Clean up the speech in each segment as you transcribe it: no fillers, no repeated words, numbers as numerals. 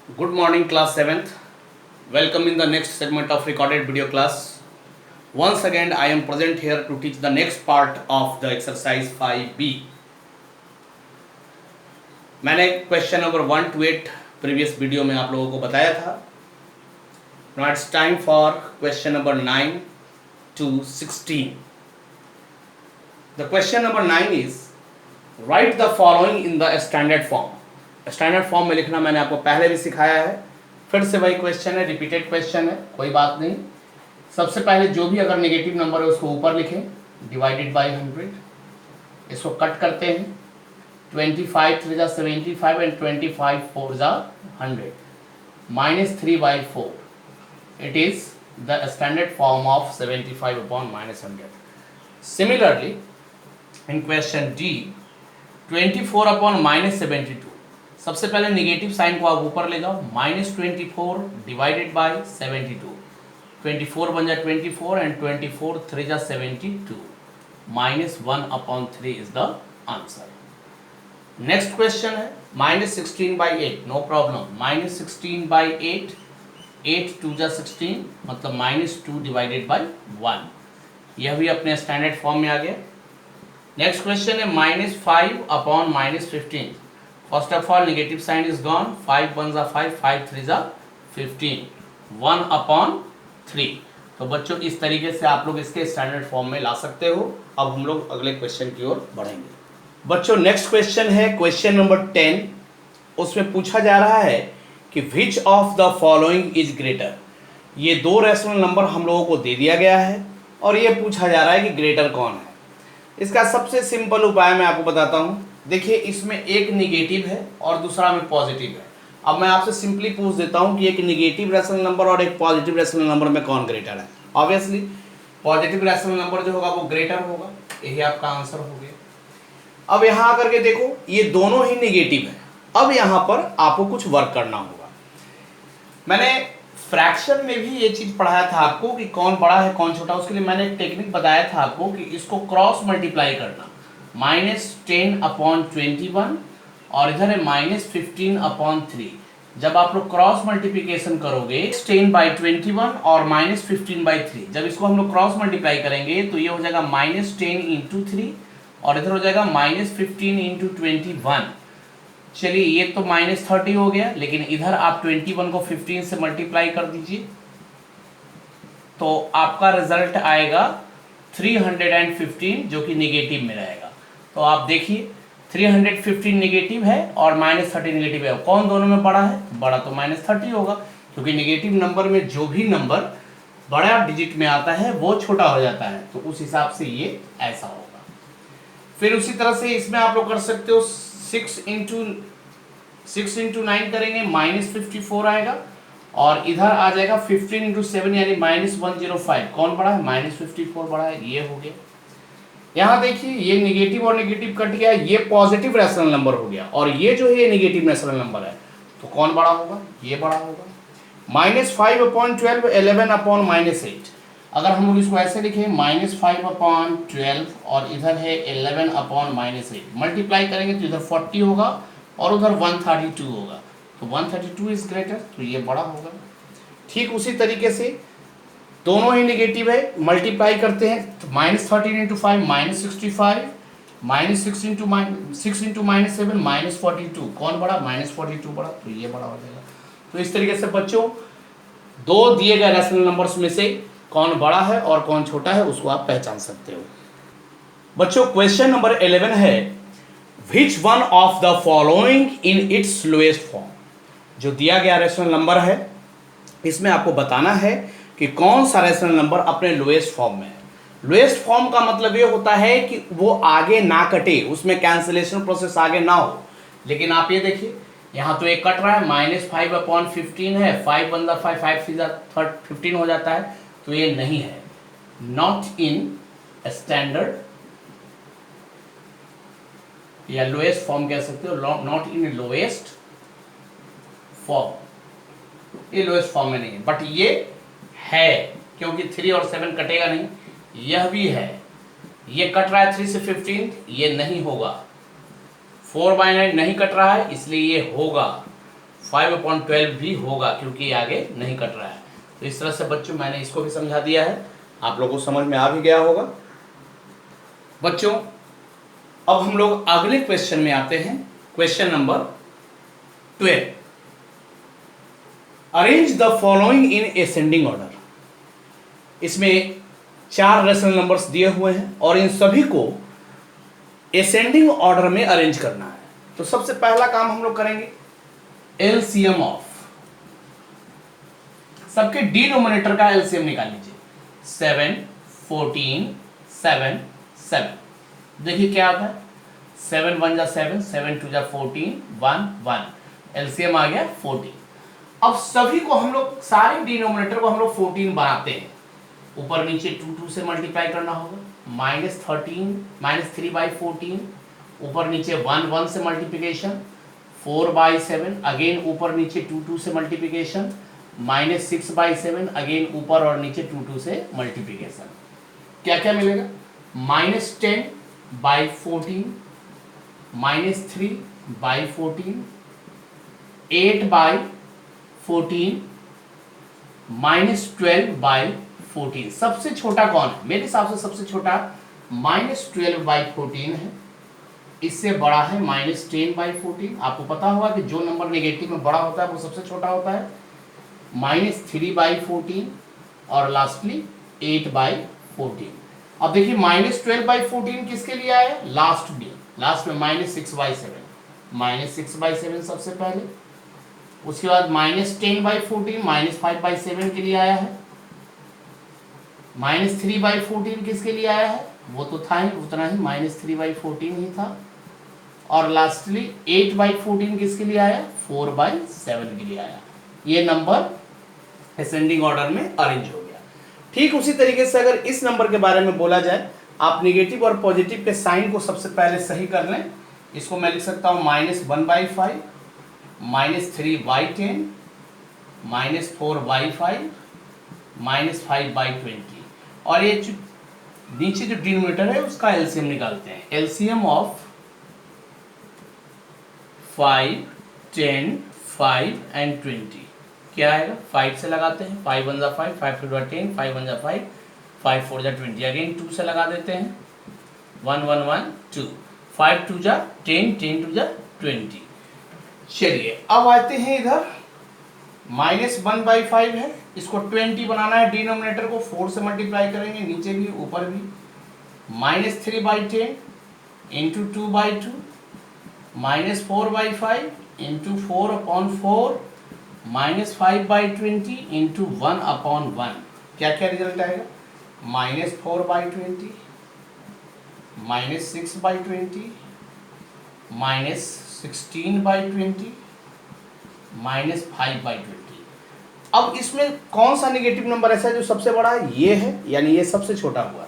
Good morning, class 7th. Welcome in the next segment of recorded video class. Once again, I am present here to teach the next part of the exercise 5B. मैंने question number 1 to 8 previous video में आप लोगों को बताया था. Now it's time for question number 9 to 16. The question number 9 is write the following in the standard form. Standard form में लिखना मैंने आपको पहले भी सिखाया है, फिर से वही क्वेश्चन है, रिपीटेड क्वेश्चन है, कोई बात नहीं. सबसे पहले जो भी अगर नेगेटिव नंबर है उसको ऊपर लिखें, डिवाइडेड बाय 100. इसको कट करते हैं, 25 3 जा 75 एंड 25 4 जा 100, -3/4. It is the standard form of 75 upon -100. Similarly in question D 24 upon -72. सबसे पहले नेगेटिव साइन को आप ऊपर ले जाओ, -24 डिवाइडेड बाय 72. 24 बन जाए 24 एंड 24 3 जा 72, -1/3 is the answer. Next question है -16/8. नो प्रॉब्लम, -16/8, 8 2 जा 16 मतलब -2 डिवाइडेड बाय 1. यह भी अपने स्टैंडर्ड फॉर्म में आ गया. नेक्स्ट क्वेश्चन है -5 upon -15. First of all negative sign is gone, 5 1 जा 5, 5 3 जा 15, 1/3. तो बच्चों इस तरीके से आप लोग इसके स्टैंडर्ड फॉर्म में ला सकते हो. अब हम लोग अगले क्वेश्चन की ओर बढ़ेंगे. बच्चों नेक्स्ट क्वेश्चन है क्वेश्चन नंबर 10. उसमें पूछा जा रहा है कि which of the following is greater. ये दो रैशनल नंबर हम लोगों को दे दिया गया है और ये पूछा जा रहा है कि ग्रेटर कौन है. इसका सबसे सिंपल उपाय मैं आपको बताता हूँ. देखिए इसमें एक निगेटिव है और दूसरा में पॉजिटिव है. अब मैं आपसे सिंपली पूछ देता हूं कि एक निगेटिव रैशनल नंबर और एक पॉजिटिव रैशनल नंबर में कौन ग्रेटर है. ऑब्वियसली पॉजिटिव रैशनल नंबर जो होगा वो ग्रेटर होगा. यही आपका आंसर हो गया. अब यहां आकर के देखो ये दोनों ही निगेटिव है. अब यहां पर आपको कुछ वर्क करना होगा. मैंने फ्रैक्शन में भी ये चीज पढ़ाया था आपको कि कौन बड़ा है कौन छोटा. उसके लिए मैंने एक टेक्निक बताया था आपको कि इसको क्रॉस मल्टीप्लाई करना, -10 upon 21 और इधर है -15 upon 3. जब आप लोग क्रॉस मल्टीप्लिकेशन करोगे 10/21 और -15/3, जब इसको हम लोग क्रॉस मल्टीप्लाई करेंगे तो ये हो जाएगा -10 × 3 और इधर हो जाएगा -15 × 21. चलिए ये तो -30 हो गया, लेकिन इधर आप 21 को 15 से मल्टीप्लाई कर दीजिए तो आपका रिजल्ट आएगा 315 जो कि निगेटिव में रहेगा. तो आप देखिए 315 नेगेटिव है और -30 नेगेटिव है. कौन दोनों में बड़ा है? बड़ा तो -30 होगा, क्योंकि नेगेटिव नंबर में जो भी नंबर बड़ा डिजिट में आता है वो छोटा हो जाता है. तो उस हिसाब से ये ऐसा होगा. फिर उसी तरह से इसमें आप लोग कर सकते हो 6 × 9 करेंगे, -54 आएगा और इधर आ जाएगा 15 × 7 यानी -105. कौन बड़ा है? -54 बड़ा है. ये हो गया. यहाँ देखिए ये नेगेटिव और नेगेटिव कट गया, ये पॉजिटिव रैशनल नंबर हो गया और ये जो है ये नेगेटिव रैशनल नंबर है. तो कौन बड़ा होगा? ये बड़ा होगा. -5 upon 12, 11 upon -8. अगर हम लोग इसको ऐसे लिखें -5 upon 12 और इधर है 11 upon -8, मल्टीप्लाई करेंगे तो इधर 40 होगा और उधर 132 होगा. तो 132 इज ग्रेटर, तो ये बड़ा होगा. ठीक उसी तरीके से दोनों ही नेगेटिव है, मल्टीप्लाई करते हैं तो -13 × 5 -65, -6 × -7 -42. कौन बड़ा? -42 बड़ा. तो ये बड़ा हो जाएगा. तो इस तरीके से बच्चों दो दिए गए रैशनल नंबर्स में से कौन बड़ा है और कौन छोटा है उसको आप पहचान सकते हो. बच्चों क्वेश्चन नंबर 11 है which one of the following in its lowest form. जो दिया गया रैशनल नंबर है इसमें आपको बताना है कि कौन सा रैशनल नंबर अपने लोएस्ट फॉर्म में है. लोएस्ट फॉर्म का मतलब ये होता है कि वो आगे ना कटे, उसमें कैंसिलेशन प्रोसेस आगे ना हो. लेकिन आप ये देखिए यहाँ तो एक कट रहा है, -5 upon 15 है, 5 1 जा 5, 5 3 जा 15 हो जाता है. तो ये नहीं है, नॉट इन स्टैंडर्ड या लोएस्ट फॉर्म कह सकते हो, नॉट इन लोएस्ट फॉर्म. ये लोएस्ट फॉर्म में नहीं है, बट ये है क्योंकि 3 और 7 कटेगा नहीं. यह भी है, ये कट रहा है 3 से 15, ये नहीं होगा. 4/9 नहीं कट रहा है इसलिए ये होगा. 5/12 भी होगा क्योंकि आगे नहीं कट रहा है। तो इस तरह से बच्चों मैंने इसको भी समझा दिया है, आप लोगों को समझ में आ भी गया होगा। बच्चों अब हम लोग अगले क्वेश्चन में आते हैं, question number 12। Arrange the following in ascending order. इसमें 4 रेशनल नंबर्स दिए हुए हैं और इन सभी को असेंडिंग ऑर्डर में अरेंज करना है। तो सबसे पहला काम हम लोग करेंगे एलसीएम ऑफ, सबके डिनोमिनेटर का एलसीएम निकाल लीजिए। 7 14 7 7। देखिए क्या आता है, 7 1 जा 7, 7 2 जा 14, 1 1, एलसीएम आ गया 14। अब सभी को हम लोग, सारे डिनोमिनेटर को हम लोग 14 बनाते हैं, ऊपर नीचे 2 2 से मल्टीप्लाई करना होगा। -3/14, ऊपर नीचे 1 1 से मल्टीप्लिकेशन, 4/7, अगेन ऊपर नीचे 2 2 से मल्टीप्लिकेशन, -6/7, अगेन ऊपर और नीचे 2 2 से मल्टीप्लिकेशन। क्या क्या मिलेगा, -10/14, -3/14, 8/14, -12/14। सबसे छोटा कौन है, मेरे हिसाब से सबसे छोटा -12/14 है। इससे बड़ा है -10/14। आपको पता होगा कि जो नंबर नेगेटिव में बड़ा होता है वो सबसे छोटा होता है। -3/14 और लास्टली 8/14। अब देखिए -12/14 किसके लिए आया, लास्ट में -6/7, -6/7 सबसे पहले। उसके बाद -10/14 -5/7 के लिए आया है। -3/14 किसके लिए आया है, वो तो था ही, उतना ही, -3/14 ही था। और लास्टली 8/14 किसके लिए आया, 4/7 के लिए आया। ये नंबर असेंडिंग ऑर्डर में अरेंज हो गया। ठीक उसी तरीके से अगर इस नंबर के बारे में बोला जाए, आप नेगेटिव और पॉजिटिव के साइन को सबसे पहले सही कर लें। इसको मैं लिख सकता हूँ -1/5, -3/10, -4/5, -5/20। और ये नीचे जो डिनोमिनेटर है उसका एलसीएम निकालते हैं। एलसीएम ऑफ 5, 10, 5 एंड 20 क्या आएगा, 5 से लगाते हैं, 5 1 जा 5, 5 2 जा 10, 5 1 जा 5, 5 4 जा 20, अगेन 2 से लगा देते हैं, 1 1 1 2, 5 2 जा 10, 10 2 जा 20। चलिए अब आते हैं इधर, -1/5 है, इसको 20 बनाना है, डिनोमिनेटर को 4 से मल्टीप्लाई करेंगे, नीचे भी ऊपर भी। -3/10 इंटू 2/2, -4/5 इंटू 4/4, -5/20 इंटू 1/1। क्या क्या रिजल्ट आएगा, -4/20, -6/20, -16/20, -5/20। अब इसमें कौन सा नेगेटिव नंबर ऐसा है जो सबसे बड़ा है, ये है, यानी ये सबसे छोटा हुआ,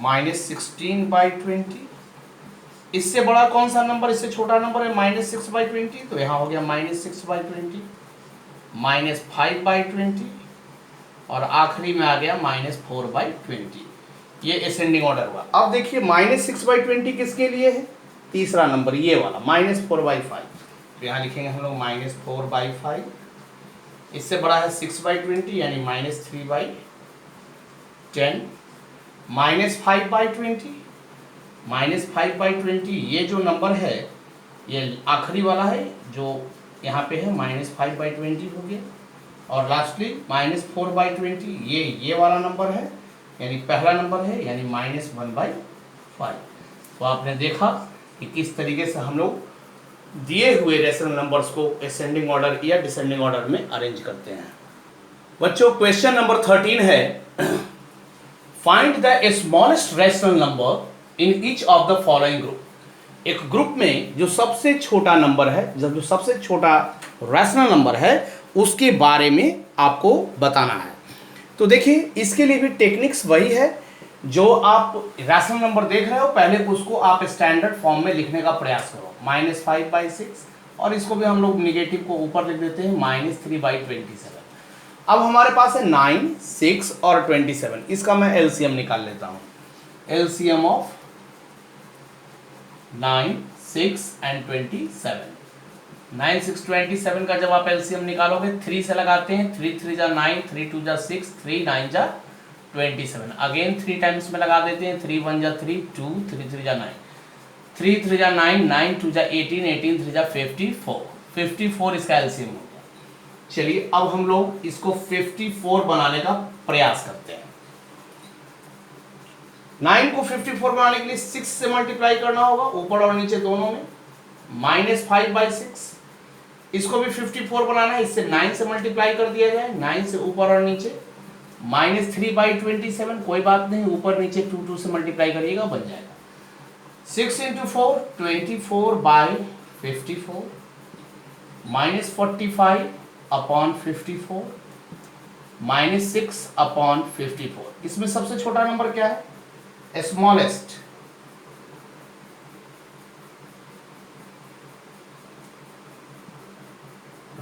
-16/20। इससे बड़ा कौन सा नंबर, इससे छोटा नंबर है -6/20, तो यहाँ हो गया -6/20, -5/20 और आखिरी में आ गया -4/20। ये असेंडिंग ऑर्डर हुआ। अब देखिए -6/20 किसके लिए है, तीसरा नंबर ये वाला -4/5, तो यहाँ लिखेंगे हम लोग -4/5। इससे बड़ा है 6/20 यानी -3/10, -5/20, -5/20। ये जो नंबर है ये आखिरी वाला है जो यहाँ पे है, -5/20 हो गया। और लास्टली -4/20, ये वाला नंबर है, यानी पहला नंबर है, यानी -1/5। तो आपने देखा कि किस तरीके से हम लोग दिए हुए रेशनल नंबर्स को असेंडिंग ऑर्डर या डिसेंडिंग ऑर्डर में अरेंज करते हैं। बच्चों क्वेश्चन नंबर 13 है, find the smallest rational number in each of the following group. एक ग्रुप में जो सबसे छोटा नंबर है, जो सबसे छोटा रैशनल नंबर है, उसके बारे में आपको बताना है। तो देखिए इसके लिए भी टेक्निक्स वही है जो आप रैशनल नंबर देख रहे हो, पहले उसको आप स्टैंडर्ड फॉर्म में लिखने का प्रयास करो, -5/6, और इसको भी हम लोग निगेटिव को ऊपर लिख देते हैं -3/27। अब हमारे पास है 9, 6 और 27, इसका मैं एलसीएम निकाल लेता हूँ। LCM of 9, 6 and 27। 9 6 27 का जब आप एलसीएम निकालोगे 3 से लगाते हैं, 3 3 जा 9, 3 2 जा 6, 3 9 जा 27। अगेन 3 टाइम्स में लगा देते हैं, 3 1 जा 3 2, 3 3 जा 9, 3 3 जा 9, 9 2 जा 18, 18 3 जा 54, 54 इसका एलसीएम हो गया। चलिए अब हम लोग इसको 54 बनाने का प्रयास करते हैं। 9 को 54 बनाने के लिए 6 से मल्टीप्लाई करना होगा ऊपर और नीचे दोनों में, -5/6। इसको भी 54 बनाना है, इससे 9 से मल्टीप्लाई कर दिया जाए, 9 से ऊपर और नीचे, -3/27, कोई बात नहीं, ऊपर नीचे 2 2 से मल्टीप्लाई करिएगा, बन जाएगा 6 × 4 24/54, -45/54, -6/54। इसमें सबसे छोटा नंबर क्या है? Smallest,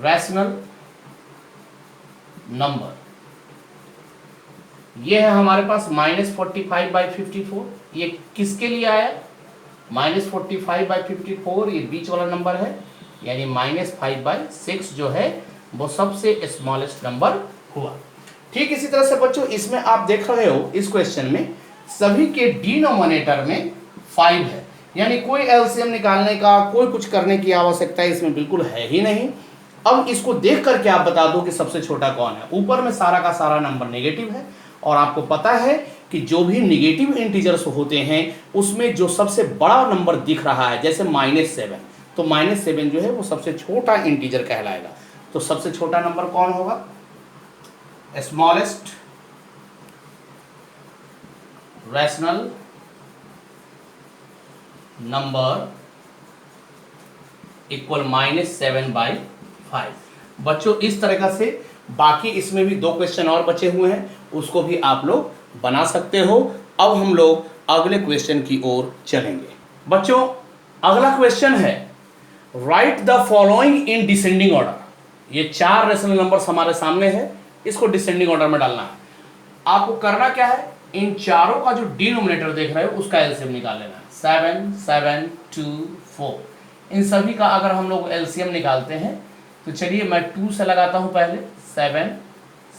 rational number. ये है हमारे पास -45/54। ये किसके लिए आया? -45/54 ये बीच वाला नंबर है, यानी -5/6 जो है वो सबसे स्मॉलेस्ट नंबर हुआ। ठीक इसी तरह से बच्चों इसमें आप देख रहे हो इस क्वेश्चन में सभी के डिनोमिनेटर में 5 है, यानी कोई एलसीएम निकालने का कोई कुछ करने की आवश्यकता इसमें बिल्कुल है ही नहीं। अब इसको देख करके आप बता दो कि सबसे छोटा कौन है। ऊपर में सारा का सारा नंबर नेगेटिव है और आपको पता है कि जो भी नेगेटिव इंटीजर्स होते हैं उसमें जो सबसे बड़ा नंबर दिख रहा है, जैसे -7, तो -7 जो है वो सबसे छोटा इंटीजर कहलाएगा। तो सबसे छोटा नंबर कौन होगा? Smallest rational number equal -7/5। बच्चों इस तरह से बाकी इसमें भी 2 क्वेश्चन और बचे हुए हैं, उसको भी आप लोग बना सकते हो। अब हम लोग अगले क्वेश्चन की ओर चलेंगे। बच्चों अगला क्वेश्चन है right the following in descending order. ये 4 रैशनल नंबर्स हमारे सामने है, इसको डिसेंडिंग ऑर्डर में डालना है। आपको करना क्या है, इन चारों का जो डिनोमिनेटर देख रहे हो उसका एलसीएम निकाल लेना है। 7 7 2 4, इन सभी का अगर हम लोग एलसीएम निकालते हैं तो चलिए मैं 2 से लगाता हूं पहले, 7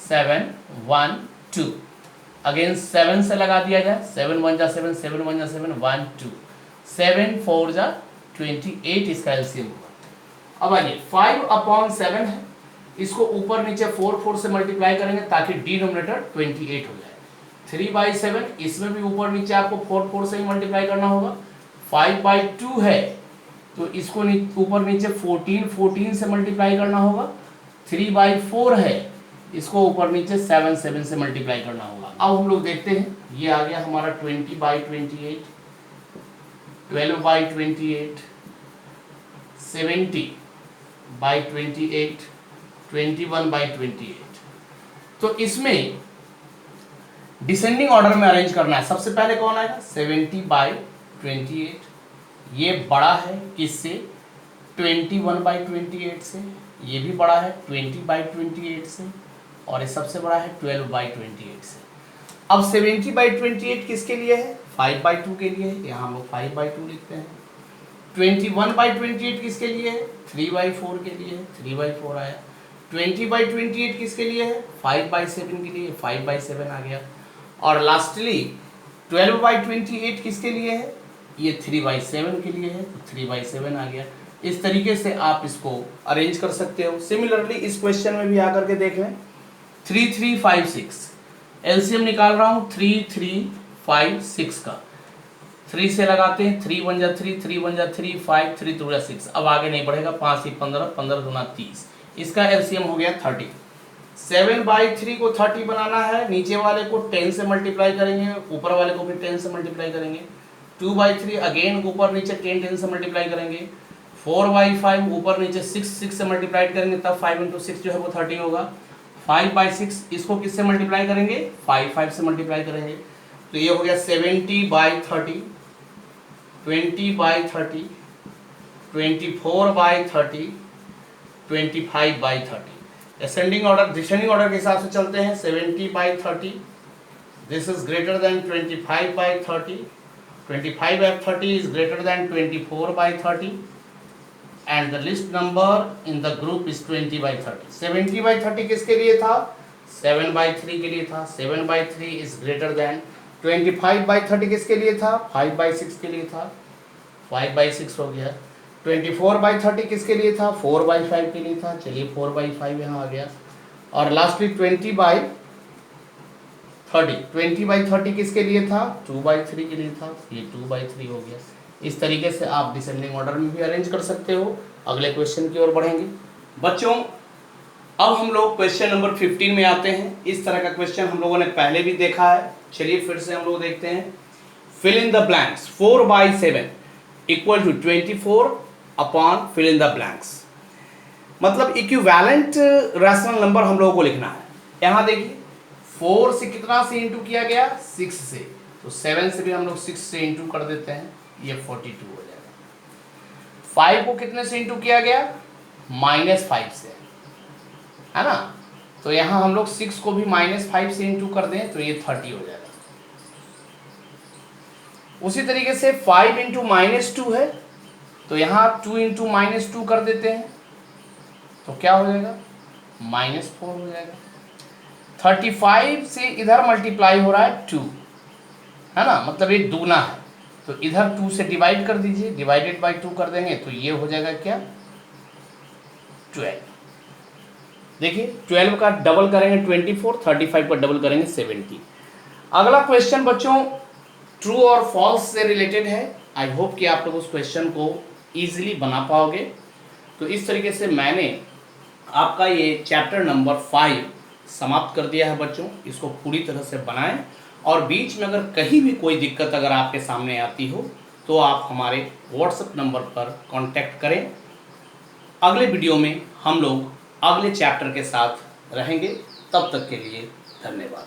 7 1 2, अगेन 7 से लगा दिया जाए, 7 1 जा 7, 7 1 जा 7, 1 2, 7 4 जा 28 इसका एलसीएम हुआ। अब आइए 5/7 है, इसको ऊपर नीचे 4 4 से मल्टीप्लाई करेंगे ताकि डिनोमिनेटर 28 हो जाए। 3/7 इसमें भी ऊपर नीचे आपको 4 4 से ही मल्टीप्लाई करना होगा। 5/2 है तो इसको ऊपर नीचे 14 14 से मल्टीप्लाई करना होगा। 3/4 है, इसको ऊपर नीचे 7 7 से मल्टीप्लाई करना होगा। अब हम लोग देखते हैं, ये आ गया हमारा 20/28, 12/28, 70/28, 21/28। तो इसमें डिसेंडिंग ऑर्डर में अरेंज करना है। सबसे पहले कौन आएगा? 70/28, ये बड़ा है किससे? 21/28 से। ये भी बड़ा है 20/28 से, और ये सबसे बड़ा है 12/28 से। अब 70/28 किसके लिए है? 5/2 के लिए है, यहाँ हम लोग 5/2 लिखते हैं। 21/28 किसके लिए है? 3/4 के लिए है, 3/4 आया। 20/28 किसके लिए है? 5/7 के लिए, 5/7 आ गया। और लास्टली 12/28 किसके लिए है? ये 3/7 के लिए है, तो 3/7 आ गया। इस तरीके से आप इसको अरेंज कर सकते हो। सिमिलरली इस क्वेश्चन में भी आकर के देख लें, 3 3 5 6, एलसीएम निकाल रहा हूँ 3 3 5 6 का। 3 से लगाते हैं, 3 1 जा 3, 3 1 जा 3, 5 3 2 जा 6। अब आगे नहीं बढ़ेगा, 5 3 15, 15 दूना 30, इसका एलसीएम हो गया 30। 7/3 को 30 बनाना है, नीचे वाले को 10 से मल्टीप्लाई करेंगे, ऊपर वाले को भी 10 से मल्टीप्लाई करेंगे। 2/3 अगेन ऊपर नीचे 10 10 से मल्टीप्लाई करेंगे। 4/5 ऊपर नीचे 6 6 से मल्टीप्लाई करेंगे, तब 5 × 6 जो है वो 30 होगा। 5/6 इसको किससे मल्टीप्लाई करेंगे? 5 5 से मल्टीप्लाई करेंगे, तो ये हो गया 70/30, 20/30, 24/30, 25/30। असेंडिंग ऑर्डर डिसेंडिंग ऑर्डर के हिसाब से चलते हैं। 70/30, this is greater than 25/30, 25/30 is greater than 24/30, and the list number in the group is 20/30। 70/30 किसके लिए था? 7/3 के लिए था। 7/3 इज ग्रेटर देन 25/30 किसके लिए था? 5/6 के लिए था। 5/6 हो गया। 24/30 किसके लिए था? 4/5 के लिए था। चलिए 4/5 यहाँ आ गया। और लास्टली 20/30 20/30 किसके लिए था? 2/3 के लिए था। ये 2/3 हो गया। इस तरीके से आप डिसेंडिंग ऑर्डर में भी अरेंज कर सकते हो। अगले क्वेश्चन की ओर बढ़ेंगे बच्चों। अब हम लोग क्वेश्चन नंबर 15 में आते हैं। इस तरह का क्वेश्चन हम लोगों ने पहले भी देखा है। चलिए फिर से हम लोग देखते हैं। Fill in the blanks 4/7 equal to 24 upon fill in the blanks. मतलब इक्विवेलेंट रैशनल नंबर हम लोगों को लिखना है। यहाँ देखिए 4 से कितना से इंटू किया गया? 6 से। तो 7 से भी हम लोग 6 से इंटू कर देते हैं, ये 42 हो जाएगा। 5 को कितने से इंटू किया गया? -5 से, है ना। तो यहाँ हम लोग 6 को भी -5 से इंटू कर दें तो ये 30 हो जाएगा। उसी तरीके से 5 इंटू -2 है, तो यहाँ 2 इंटू -2 कर देते हैं तो क्या हो जाएगा? -4 हो जाएगा। 35 से इधर मल्टीप्लाई हो रहा है 2, है ना, मतलब ये दूना है। तो इधर 2 से डिवाइड कर दीजिए, डिवाइडेड बाई 2 कर देंगे तो ये हो जाएगा क्या? 12। देखिए 12 का डबल करेंगे 24, 35 का डबल करेंगे 70। अगला क्वेश्चन बच्चों ट्रू और फॉल्स से रिलेटेड है। आई होप कि आप लोग उस क्वेश्चन को ईजिली बना पाओगे। तो इस तरीके से मैंने आपका ये चैप्टर नंबर 5 समाप्त कर दिया है बच्चों। इसको पूरी तरह से बनाएं और बीच में अगर कहीं भी कोई दिक्कत अगर आपके सामने आती हो तो आप हमारे व्हाट्सएप नंबर पर कांटेक्ट करें। अगले वीडियो में हम लोग अगले चैप्टर के साथ रहेंगे। तब तक के लिए धन्यवाद।